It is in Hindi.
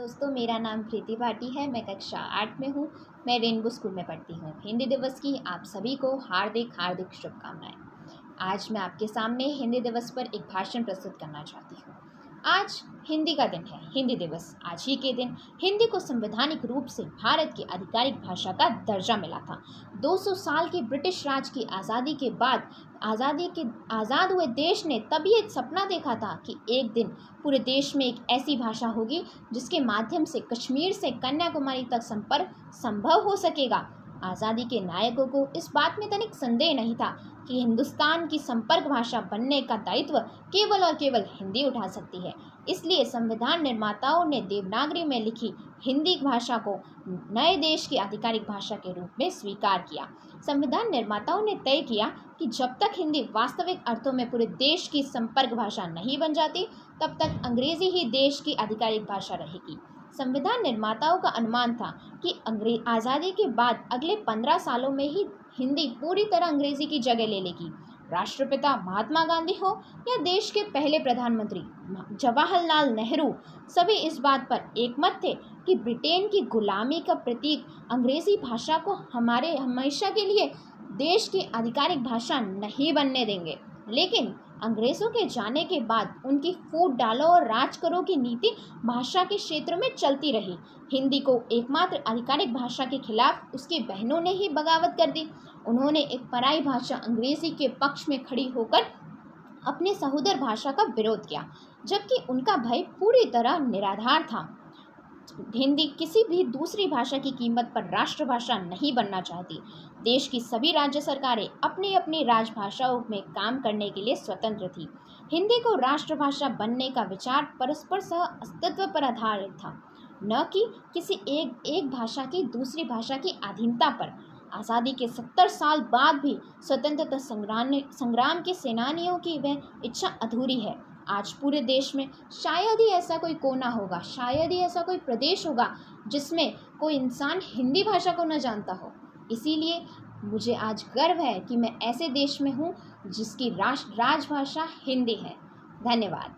दोस्तों, मेरा नाम प्रीति भाटी है। मैं कक्षा 8 में हूँ। मैं रेनबो स्कूल में पढ़ती हूँ। हिंदी दिवस की आप सभी को हार्दिक हार्दिक शुभकामनाएं। आज मैं आपके सामने हिंदी दिवस पर एक भाषण प्रस्तुत करना चाहती हूँ। आज हिंदी का दिन है, हिंदी दिवस। आज ही के दिन हिंदी को संवैधानिक रूप से भारत की आधिकारिक भाषा का दर्जा मिला था। 200 साल के ब्रिटिश राज की आज़ादी के बाद आज़ाद हुए देश ने तभी एक सपना देखा था कि एक दिन पूरे देश में एक ऐसी भाषा होगी जिसके माध्यम से कश्मीर से कन्याकुमारी तक संपर्क संभव हो सकेगा। आज़ादी के नायकों को इस बात में तनिक संदेह नहीं था कि हिंदुस्तान की संपर्क भाषा बनने का दायित्व केवल और केवल हिंदी उठा सकती है। इसलिए संविधान निर्माताओं ने देवनागरी में लिखी हिंदी भाषा को नए देश की आधिकारिक भाषा के रूप में स्वीकार किया। संविधान निर्माताओं ने तय किया कि जब तक हिंदी वास्तविक अर्थों में पूरे देश की संपर्क भाषा नहीं बन जाती, तब तक अंग्रेजी ही देश की आधिकारिक भाषा रहेगी। संविधान निर्माताओं का अनुमान था कि आज़ादी के बाद अगले 15 सालों में ही हिंदी पूरी तरह अंग्रेजी की जगह ले लेगी। राष्ट्रपिता महात्मा गांधी हो या देश के पहले प्रधानमंत्री जवाहरलाल नेहरू, सभी इस बात पर एकमत थे कि ब्रिटेन की गुलामी का प्रतीक अंग्रेजी भाषा को हमारे हमेशा के लिए देश की आधिकारिक भाषा नहीं बनने देंगे। लेकिन अंग्रेजों के जाने के बाद उनकी फूट डालो और राज करो की नीति भाषा के क्षेत्र में चलती रही। हिंदी को एकमात्र आधिकारिक भाषा के खिलाफ उसकी बहनों ने ही बगावत कर दी। उन्होंने एक पराई भाषा अंग्रेजी के पक्ष में खड़ी होकर अपने सहोदर भाषा का विरोध किया, जबकि उनका भय पूरी तरह निराधार था। हिंदी किसी भी दूसरी भाषा की कीमत पर राष्ट्रभाषा नहीं बनना चाहती। देश की सभी राज्य सरकारें अपनी अपनी राजभाषाओं में काम करने के लिए स्वतंत्र थी। हिंदी को राष्ट्रभाषा बनने का विचार परस्पर सह अस्तित्व पर आधारित था, न कि किसी एक भाषा की दूसरी भाषा की अधीनता पर। आज़ादी के 70 साल बाद भी स्वतंत्रता संग्राम के सेनानियों की वह इच्छा अधूरी है। आज पूरे देश में शायद ही ऐसा कोई कोना होगा, शायद ही ऐसा कोई प्रदेश होगा जिसमें कोई इंसान हिंदी भाषा को न जानता हो। इसीलिए मुझे आज गर्व है कि मैं ऐसे देश में हूँ जिसकी राजभाषा हिंदी है। धन्यवाद।